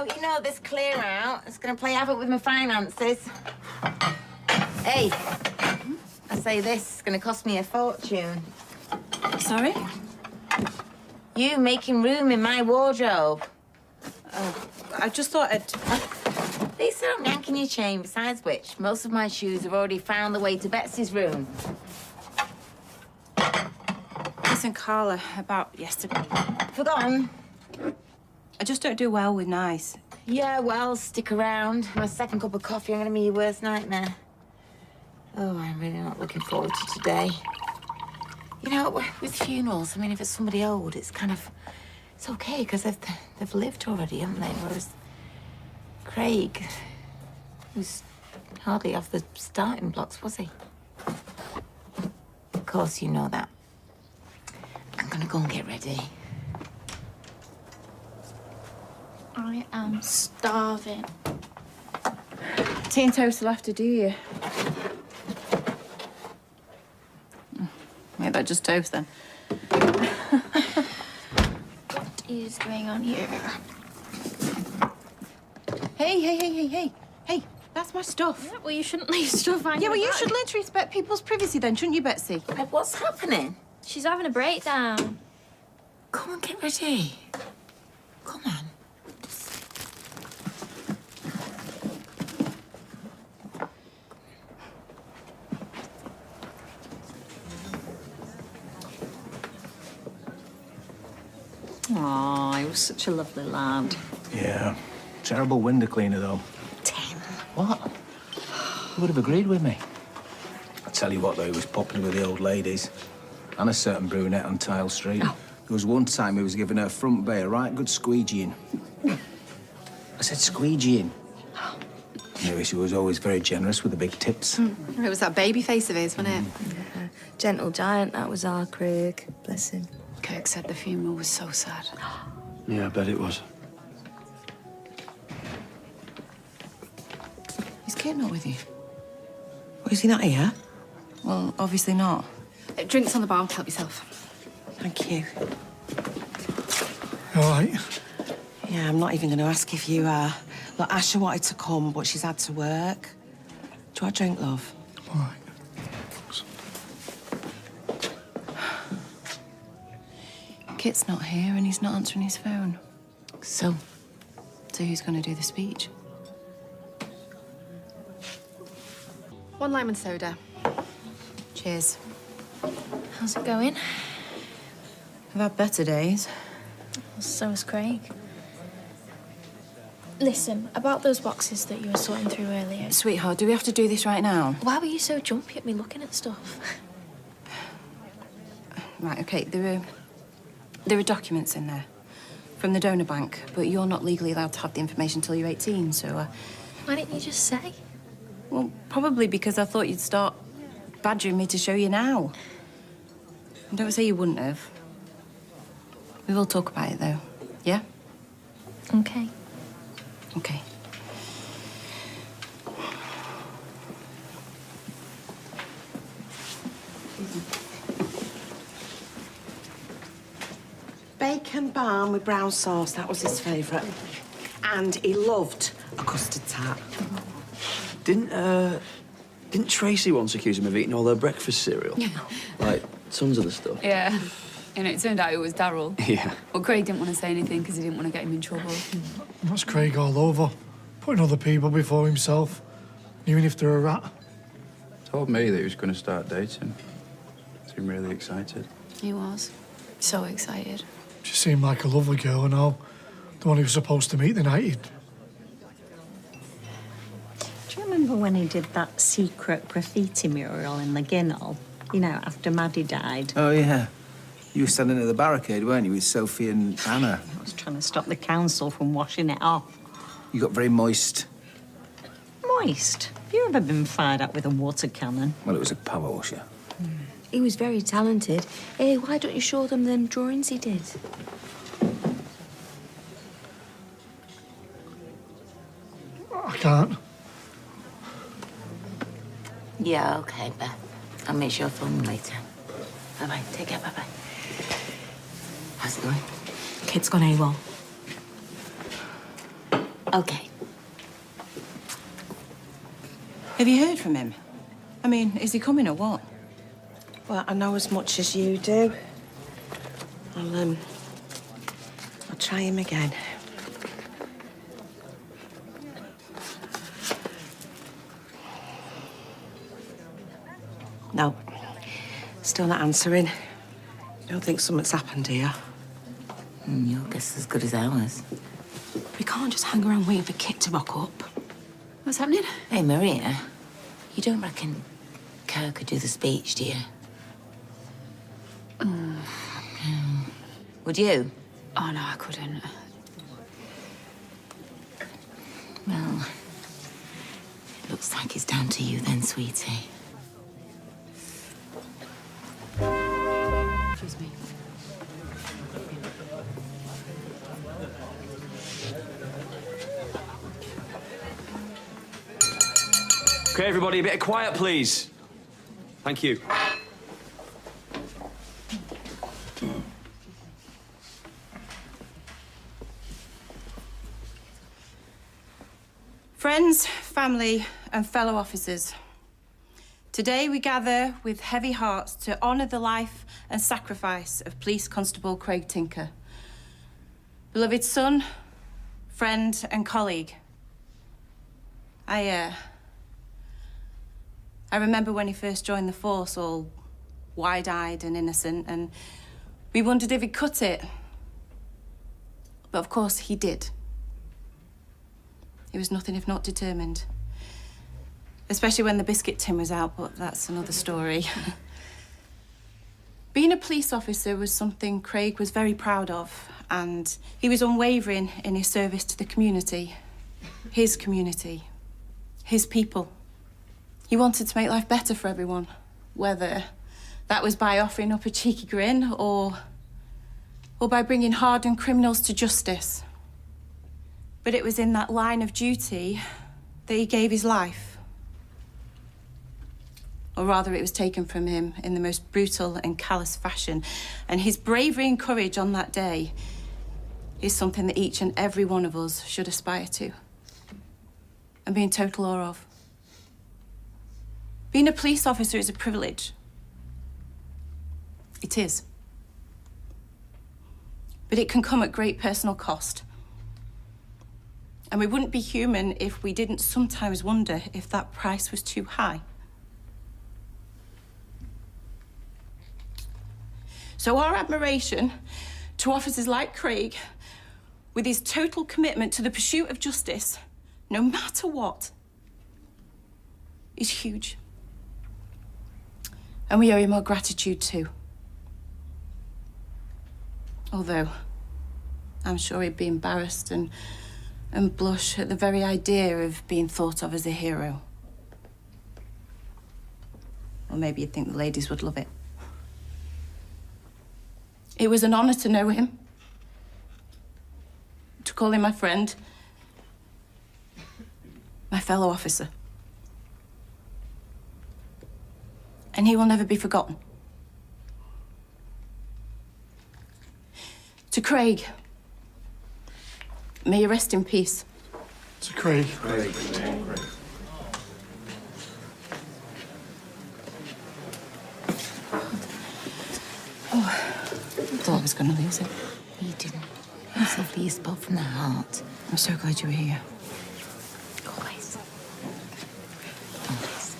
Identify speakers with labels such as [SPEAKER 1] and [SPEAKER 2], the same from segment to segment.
[SPEAKER 1] don't you know this clear out? It's going to play havoc with my finances. Hey, I say this is going to cost me a fortune.
[SPEAKER 2] Sorry?
[SPEAKER 1] You making room in my wardrobe.
[SPEAKER 2] I just thought I'd...
[SPEAKER 1] Please don't yanking your chain, besides which, most of my shoes have already found the way to Betsy's room.
[SPEAKER 2] Listen, Carla, about yesterday.
[SPEAKER 1] Forgotten?
[SPEAKER 2] I just don't do well with nice.
[SPEAKER 1] Yeah, well, stick around. My second cup of coffee, I'm gonna be your worst nightmare. Oh, I'm really not looking forward to today. You know, with funerals, I mean, if it's somebody old, it's kind of... It's okay, because they've lived already, haven't they? Whereas Craig was hardly off the starting blocks, was he? Of course you know that. I'm gonna go and get ready.
[SPEAKER 3] I am starving.
[SPEAKER 2] Tea and toast will have to do you. Make that just toast, then.
[SPEAKER 3] What is going on here?
[SPEAKER 2] Hey, that's my stuff.
[SPEAKER 3] Yeah, well, you shouldn't leave stuff on
[SPEAKER 2] Yeah,
[SPEAKER 3] your
[SPEAKER 2] well, you
[SPEAKER 3] bag.
[SPEAKER 2] should learn to respect people's privacy then, shouldn't you, Betsy?
[SPEAKER 1] What's happening?
[SPEAKER 3] She's having a breakdown.
[SPEAKER 1] Come on, get ready. Come on.
[SPEAKER 4] Oh, he was such a lovely lad.
[SPEAKER 5] Yeah. Terrible window cleaner, though.
[SPEAKER 1] Tim.
[SPEAKER 5] What? You would have agreed with me. I tell you what, though, he was popular with the old ladies. And a certain brunette on Tile Street.
[SPEAKER 4] Oh.
[SPEAKER 5] There was one time he was giving her front bay a right good squeegeeing. I said squeegeeing. Anyway, she was always very generous with the big tips.
[SPEAKER 6] It was that baby face of his, wasn't it?
[SPEAKER 7] Yeah. Gentle giant, that was our Craig. Bless him.
[SPEAKER 6] Kirk said the funeral was so sad.
[SPEAKER 8] Yeah, I bet it was.
[SPEAKER 2] Is Kate not with you?
[SPEAKER 9] What, is he not here?
[SPEAKER 2] Well, obviously not.
[SPEAKER 6] Drinks on the bar, help yourself.
[SPEAKER 9] Thank you.
[SPEAKER 8] All right.
[SPEAKER 9] Yeah, I'm not even going to ask if you are. Look, Asha wanted to come, but she's had to work. Do you want a drink, love?
[SPEAKER 8] All right.
[SPEAKER 2] Kit's not here and he's not answering his phone.
[SPEAKER 1] So,
[SPEAKER 2] So who's going to do the speech?
[SPEAKER 6] One lime and soda.
[SPEAKER 2] Cheers.
[SPEAKER 3] How's it going?
[SPEAKER 2] I've had better days.
[SPEAKER 3] So is Craig. Listen, about those boxes that you were sorting through earlier.
[SPEAKER 2] Sweetheart, do we have to do this right now?
[SPEAKER 3] Why were you so jumpy at me looking at stuff?
[SPEAKER 2] Right, OK, there are documents in there from the donor bank, but you're not legally allowed to have the information until you're 18, so...
[SPEAKER 3] Why didn't you just say?
[SPEAKER 2] Well, probably because I thought you'd start badgering me to show you now. And don't say you wouldn't have. We will talk about it, though. Yeah?
[SPEAKER 3] Okay.
[SPEAKER 2] OK.
[SPEAKER 9] Bacon balm with brown sauce, that was his favourite. And he loved a custard tart.
[SPEAKER 8] Didn't Tracy once accuse him of eating all their breakfast cereal? Like, tons of the stuff.
[SPEAKER 6] Yeah. And it turned out it was Darryl.
[SPEAKER 8] Yeah.
[SPEAKER 6] Well, Craig didn't want to say anything because he didn't want to get him in trouble.
[SPEAKER 8] That's Craig all over. Putting other people before himself, even if they're a rat.
[SPEAKER 10] Told me that he was going to start dating. Seemed really excited.
[SPEAKER 6] He was. So excited.
[SPEAKER 8] She seemed like a lovely girl and all. The one he was supposed to meet the night he'd...
[SPEAKER 4] Do you remember when he did that secret graffiti mural in the Ginnell? You know, after Maddie died?
[SPEAKER 5] Oh, yeah. You were standing at the barricade, weren't you, with Sophie and Anna?
[SPEAKER 4] I was trying to stop the council from washing it off.
[SPEAKER 5] You got very moist.
[SPEAKER 4] Moist? Have you ever been fired up with a water cannon?
[SPEAKER 5] Well, it was a power washer.
[SPEAKER 7] He was very talented. Hey, why don't you show them them drawings he did?
[SPEAKER 8] I can't.
[SPEAKER 1] yeah, okay, Beth. I'll make sure I'll phone you later. Bye-bye. Take care, bye-bye. How's it going?
[SPEAKER 7] Kit's gone AWOL.
[SPEAKER 1] Okay.
[SPEAKER 2] Have you heard from him? I mean, is he coming or what?
[SPEAKER 9] Well, I know as much as you do. I'll try him again. No. Still not answering. Don't think something's happened here.
[SPEAKER 1] Your guess is as good as ours.
[SPEAKER 9] We can't just hang around waiting for Kit to rock up.
[SPEAKER 6] What's happening?
[SPEAKER 1] Hey, Maria, you don't reckon Kerr could do the speech, do you? Would you?
[SPEAKER 6] Oh, no, I couldn't.
[SPEAKER 1] Well, it looks like it's down to you then, sweetie.
[SPEAKER 6] Excuse me.
[SPEAKER 8] Okay, everybody, a bit of quiet, please. Thank you.
[SPEAKER 2] Friends, family, and fellow officers. Today we gather with heavy hearts to honour the life and sacrifice of Police Constable Craig Tinker. Beloved son, friend, and colleague. I remember when he first joined the force, all wide-eyed and innocent, and we wondered if he'd cut it. But of course he did. He was nothing if not determined. Especially when the biscuit tin was out, but that's another story. Being a police officer was something Craig was very proud of, and he was unwavering in his service to the community. His community. His people. He wanted to make life better for everyone, whether that was by offering up a cheeky grin or by bringing hardened criminals to justice. But it was in that line of duty that he gave his life. Or rather, it was taken from him in the most brutal and callous fashion. And his bravery and courage on that day is something that each and every one of us should aspire to and be in total awe of. Being a police officer is a privilege. It is. But it can come at great personal cost. And we wouldn't be human if we didn't sometimes wonder if that price was too high. So our admiration to officers like Craig, with his total commitment to the pursuit of justice, no matter what, is huge. And we owe him our gratitude too. Although, I'm sure he'd be embarrassed and blush at the very idea of being thought of as a hero. Or maybe you'd think the ladies would love it. It was an honour to know him, to call him my friend, my fellow officer. And he will never be forgotten. To Craig, may you rest in peace.
[SPEAKER 10] To Craig.
[SPEAKER 2] I thought I was going to lose it.
[SPEAKER 1] You didn't. It's lovely you spoke from the heart.
[SPEAKER 2] I'm so glad you were here.
[SPEAKER 1] Always. Always.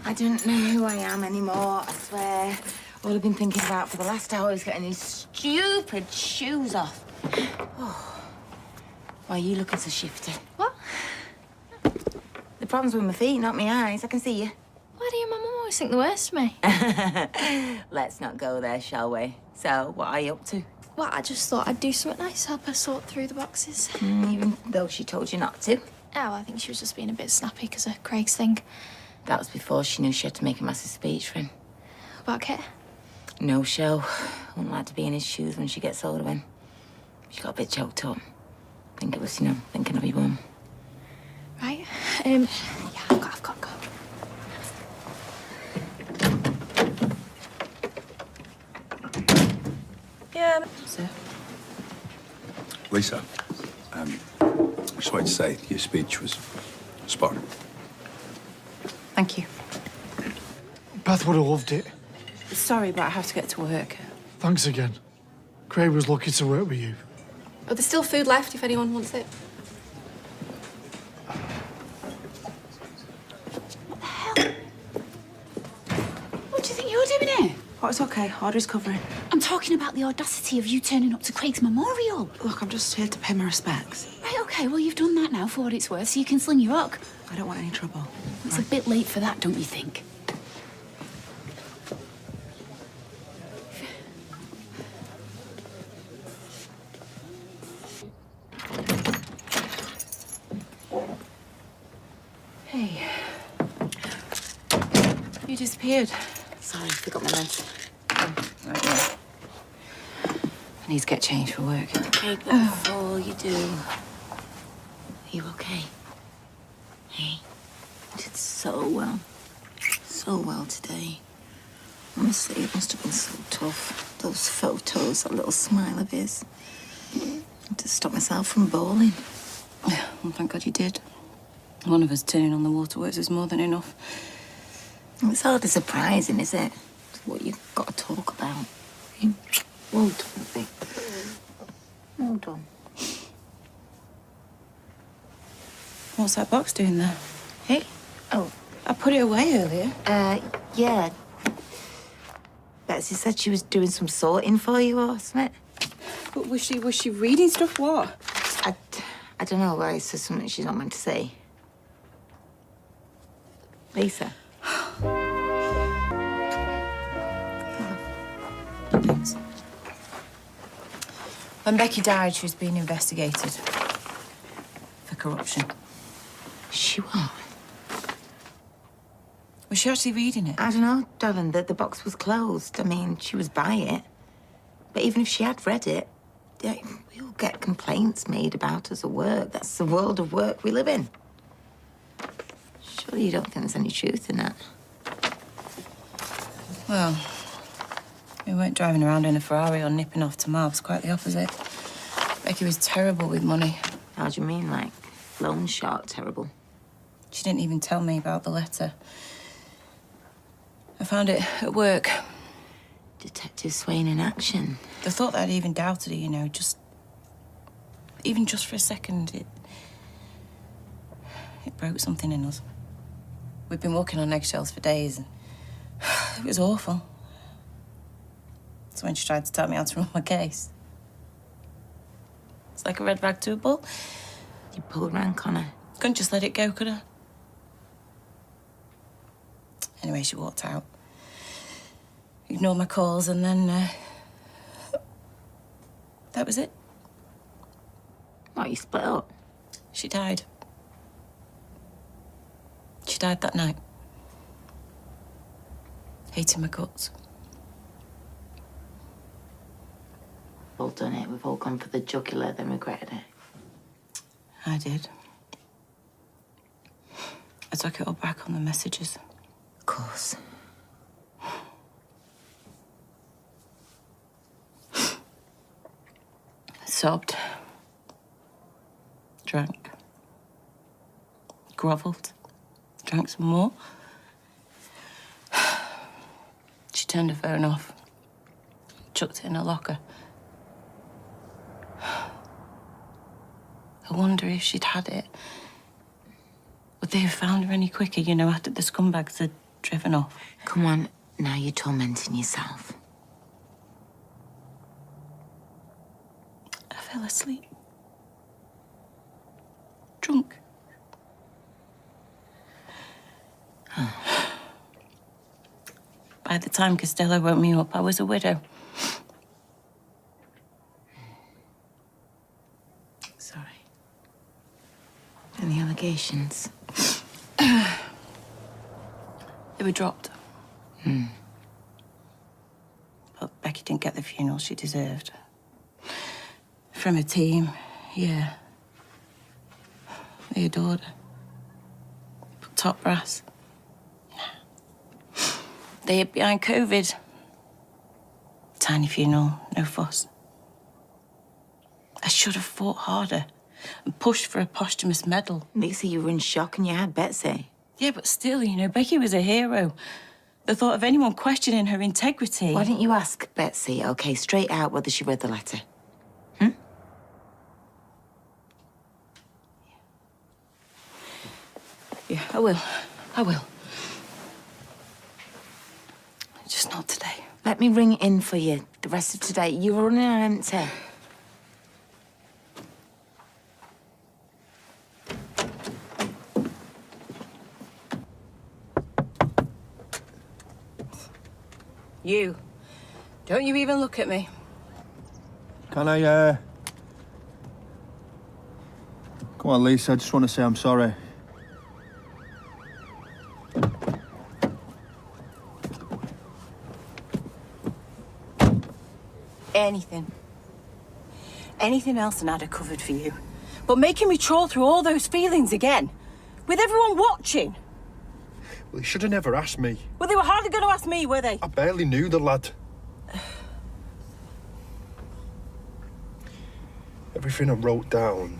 [SPEAKER 1] I don't know who I am anymore, I swear. All I've been thinking about for the last hour is getting these stupid shoes off. Oh. Why are you looking so shifty?
[SPEAKER 3] What?
[SPEAKER 1] The problem's with my feet, not my eyes. I can see you.
[SPEAKER 3] Why do your mum always think the worst of me?
[SPEAKER 1] Let's not go there, shall we? So, what are you up to?
[SPEAKER 3] Well, I just thought I'd do something nice, help her sort through the boxes.
[SPEAKER 1] Even though she told you not to.
[SPEAKER 3] Oh, I think she was just being a bit snappy because of Craig's thing.
[SPEAKER 1] That was before she knew she had to make a massive speech for him.
[SPEAKER 3] About Kit?
[SPEAKER 1] No show. Wouldn't like to be in his shoes when she gets hold of him. She got a bit choked up. think it was, you know, thinking of your mum.
[SPEAKER 3] Right. Yeah, I've got to go. Yeah.
[SPEAKER 2] Sir?
[SPEAKER 11] Lisa, I just wanted to say your speech was spot on.
[SPEAKER 2] Thank you.
[SPEAKER 12] Beth would have loved it.
[SPEAKER 2] Sorry, but I have to get to work.
[SPEAKER 12] Thanks again. Craig was lucky to work with you.
[SPEAKER 3] Oh, there's still food left if anyone wants it.
[SPEAKER 6] What do you think you're doing here?
[SPEAKER 9] Oh, it's okay. Audrey's covering.
[SPEAKER 6] I'm talking about the audacity of you turning up to Craig's memorial.
[SPEAKER 9] Look, I'm just here to pay my respects.
[SPEAKER 6] Right, okay, well, you've done that now for what it's worth, so you can sling your hook.
[SPEAKER 9] I don't want any trouble.
[SPEAKER 6] It's a bit late for that, don't you think?
[SPEAKER 2] Hey. You disappeared.
[SPEAKER 1] Sorry, forgot my meds.
[SPEAKER 2] Right, yeah. I need to get changed for work.
[SPEAKER 1] Okay, but before you do, are you okay? Hey, you did so well. So well today. Honestly, it must have been so tough. Those photos, that little smile of his. I had to stop myself from bawling.
[SPEAKER 2] Well, thank God you did. One of us turning on the waterworks is more than enough.
[SPEAKER 1] It's hardly surprising, is it? It's what you've got to talk about. Well done, Vic. Well done.
[SPEAKER 2] What's that box doing there?
[SPEAKER 1] Hey? Oh.
[SPEAKER 2] I put it away earlier.
[SPEAKER 1] Yeah. Betsy said she was doing some sorting for you or something.
[SPEAKER 2] But was she reading stuff? What?
[SPEAKER 1] I don't know why it says something she's not meant to say. Lisa.
[SPEAKER 2] Thanks. When Becky died, she was being investigated for corruption.
[SPEAKER 1] She what?
[SPEAKER 2] Was she actually reading it?
[SPEAKER 1] I don't know, darling. The box was closed. I mean, she was by it. But even if she had read it, yeah, we all get complaints made about us at work. That's the world of work we live in. Surely you don't think there's any truth in that?
[SPEAKER 2] Well, we weren't driving around in a Ferrari or nipping off to Marbs, quite the opposite. Becky was terrible with money.
[SPEAKER 1] How do you mean, like, loan shark terrible?
[SPEAKER 2] She didn't even tell me about the letter. I found it at work.
[SPEAKER 1] Detective Swain in action.
[SPEAKER 2] The thought that I'd even doubted her, you know, even just for a second, it broke something in us. We'd been walking on eggshells for days, and it was awful. So when she tried to tell me how to run my case, it's like a red rag to a bull.
[SPEAKER 1] You pulled rank on her.
[SPEAKER 2] Couldn't just let it go, could I? Anyway, she walked out. Ignored my calls, and then that was it.
[SPEAKER 1] What, you split up?
[SPEAKER 2] She died. She died that night. Hating my guts.
[SPEAKER 1] We've all done it. We've all gone for the jugular, then regretted it.
[SPEAKER 2] I did. I took it all back on the messages.
[SPEAKER 1] Of course.
[SPEAKER 2] I sobbed. Drank. Grovelled. Drank some more. She turned her phone off. Chucked it in her locker. I wonder if she'd had it. Would they have found her any quicker, you know, after the scumbags had driven off?
[SPEAKER 1] Come on, now you're tormenting yourself.
[SPEAKER 2] I fell asleep. Drunk. By the time Costello woke me up, I was a widow.
[SPEAKER 1] Sorry. And the allegations?
[SPEAKER 2] They were dropped. But Becky didn't get the funeral she deserved. From her team, yeah.
[SPEAKER 9] They adored her. But top brass. They hid behind COVID. Tiny funeral, no fuss. I should have fought harder and pushed for a posthumous medal.
[SPEAKER 1] Lisa, you were in shock and you had Betsy.
[SPEAKER 9] Yeah, but still, you know, Becky was a hero. The thought of anyone questioning her integrity...
[SPEAKER 1] Why didn't you ask Betsy, OK, straight out, whether she read the letter?
[SPEAKER 9] Yeah, I will. I will. Just not today.
[SPEAKER 1] Let me ring in for you the rest of today. You were running on empty.
[SPEAKER 9] You. Don't you even look at me.
[SPEAKER 13] Can I, Come on, Lisa, I just want to say I'm sorry.
[SPEAKER 9] Anything. Anything else and I'd have covered for you. But making me trawl through all those feelings again, with everyone watching.
[SPEAKER 12] Well, he should have never asked me.
[SPEAKER 9] Well, they were hardly going to ask me, were they?
[SPEAKER 12] I barely knew the lad. Everything I wrote down,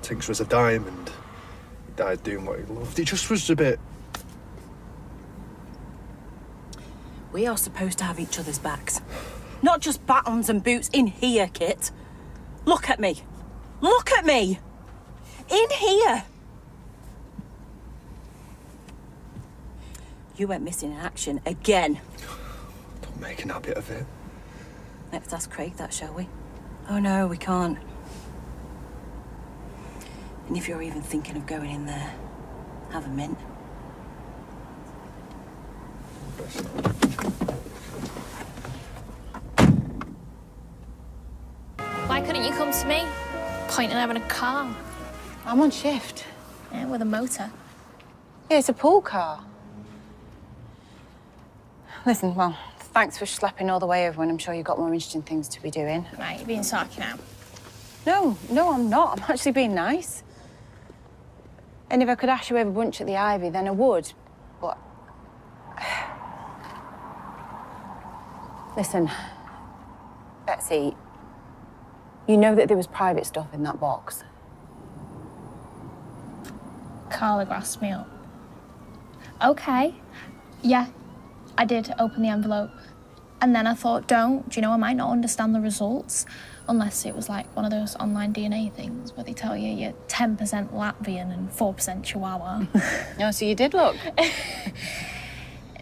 [SPEAKER 12] Tiggs was a diamond. He died doing what he loved. It just was a bit...
[SPEAKER 9] We are supposed to have each other's backs. Not just batons and boots in here, Kit. Look at me. Look at me! In here! You went missing in action again.
[SPEAKER 12] Don't make an habit of it.
[SPEAKER 9] Let's ask Craig that, shall we? Oh, no, we can't. And if you're even thinking of going in there, have a mint.
[SPEAKER 3] Why couldn't you come to me? Point in having a car.
[SPEAKER 2] I'm on shift.
[SPEAKER 3] Yeah, with a motor.
[SPEAKER 2] Yeah, it's a pool car. Listen, well, thanks for schlepping all the way over when I'm sure you've got more interesting things to be doing.
[SPEAKER 3] Right, you're being sarky now.
[SPEAKER 2] No, I'm not. I'm actually being nice. And if I could ash you over bunch at the Ivy, then I would. But... Listen, Betsy, you know that there was private stuff in that box.
[SPEAKER 3] Carla grasped me up. OK. Yeah, I did open the envelope. And then I thought, do you know, I might not understand the results. Unless it was like one of those online DNA things where they tell you you're 10% Latvian and 4% Chihuahua.
[SPEAKER 2] No, so you did look.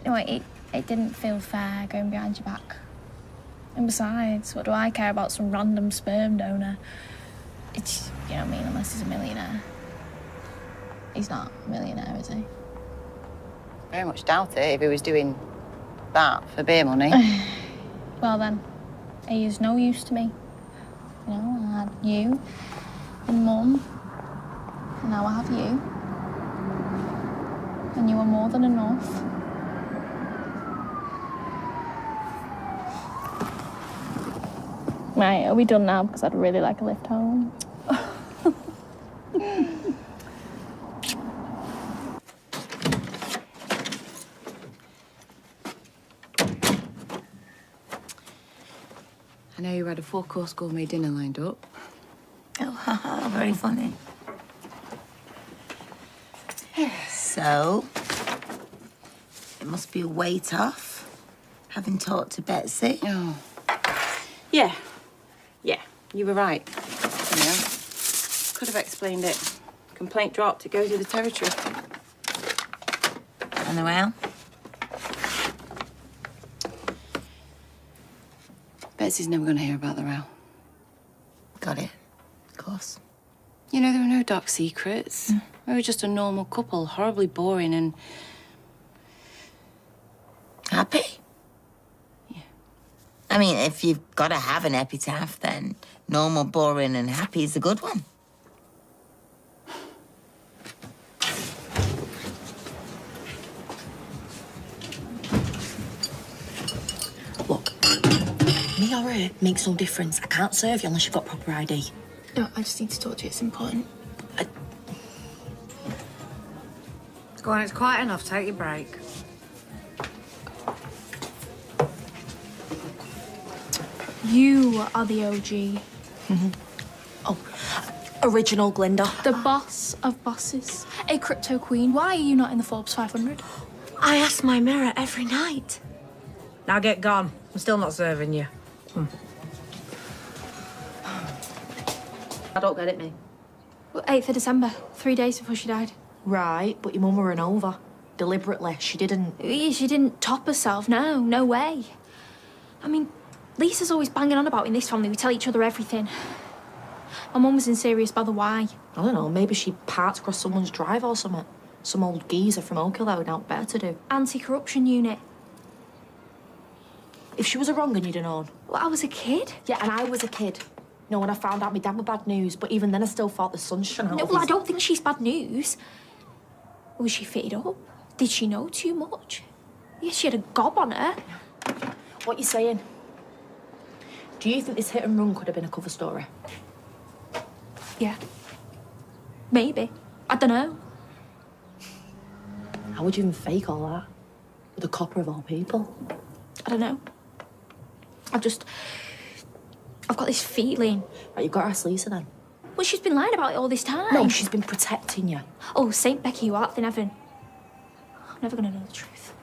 [SPEAKER 3] No, it didn't feel fair going behind your back. And besides, what do I care about some random sperm donor? It's, you know what I mean, unless he's a millionaire. He's not a millionaire, is he?
[SPEAKER 2] Very much doubt it if he was doing that for beer money.
[SPEAKER 3] Well then, he is no use to me. You know, I had you and Mum, and now I have you. And you are more than enough. Right, are we done now? Because I'd really like a lift home.
[SPEAKER 2] I know you had a 4-course gourmet dinner lined up.
[SPEAKER 1] Oh, haha, very funny. So, it must be a weight off, having talked to Betsy.
[SPEAKER 2] Oh. Yeah, you were right. You know, could have explained it. Complaint dropped, it goes with the territory.
[SPEAKER 1] And the well?
[SPEAKER 2] Betsy's never going to hear about the row.
[SPEAKER 1] Got it. Of course.
[SPEAKER 2] You know, there were no dark secrets. We were just a normal couple, horribly boring and...
[SPEAKER 1] Happy?
[SPEAKER 2] Yeah.
[SPEAKER 1] I mean, if you've got to have an epitaph, then normal, boring and happy is a good one.
[SPEAKER 6] Look, me or her makes no difference. I can't serve you unless you've got proper ID.
[SPEAKER 3] No, I just need to talk to you. It's important.
[SPEAKER 14] Go on, it's quite enough. Take your break.
[SPEAKER 3] You are the OG.
[SPEAKER 9] Oh, original Glinda.
[SPEAKER 3] The boss of bosses. A crypto queen. Why are you not in the Forbes 500?
[SPEAKER 7] I ask my mirror every night.
[SPEAKER 14] Now get gone. I'm still not serving you.
[SPEAKER 15] I don't get it, me.
[SPEAKER 3] Well, 8th of December, 3 days before she died.
[SPEAKER 15] Right, but your mum were over. Deliberately, she didn't...
[SPEAKER 3] She didn't top herself, no way. I mean, Lisa's always banging on about in this family, we tell each other everything. My mum was in serious bother, why?
[SPEAKER 15] I don't know, maybe she parked across someone's drive or something. Some old geezer from Oakhill that would out better to do.
[SPEAKER 3] Anti-corruption unit.
[SPEAKER 15] If she was a wrong and you'd have known.
[SPEAKER 3] Well, I was a kid.
[SPEAKER 15] Yeah, and I was a kid. No, when I found out my dad were bad news, but even then I still thought the sun shone out.
[SPEAKER 3] No, well, I don't think she's bad news. Was she fitted up? Did she know too much? Yeah, she had a gob on her.
[SPEAKER 15] What you saying? Do you think this hit and run could have been a cover story?
[SPEAKER 3] Yeah. Maybe. I don't know.
[SPEAKER 15] How would you even fake all that? With a copper of all people?
[SPEAKER 3] I don't know. I've got this feeling.
[SPEAKER 15] Right, you've got to ask Lisa then.
[SPEAKER 3] Well, she's been lying about it all this time.
[SPEAKER 15] No, she's been protecting you.
[SPEAKER 3] Oh, Saint Becky, who art in heaven. I'm never going to know the truth.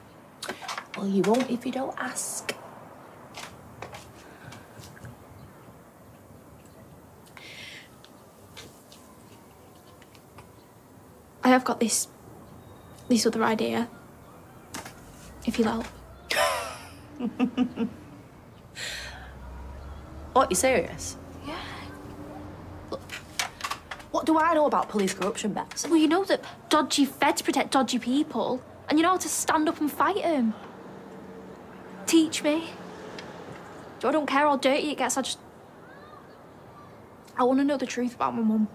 [SPEAKER 15] Well, you won't if you don't ask.
[SPEAKER 3] I have got this other idea. If you'll help.
[SPEAKER 15] What, you serious?
[SPEAKER 3] Yeah.
[SPEAKER 15] Look, what do I know about police corruption, Bets?
[SPEAKER 3] Well, you know that dodgy feds protect dodgy people, and you know how to stand up and fight them. Teach me. I don't care how dirty it gets, I want to know the truth about my mum.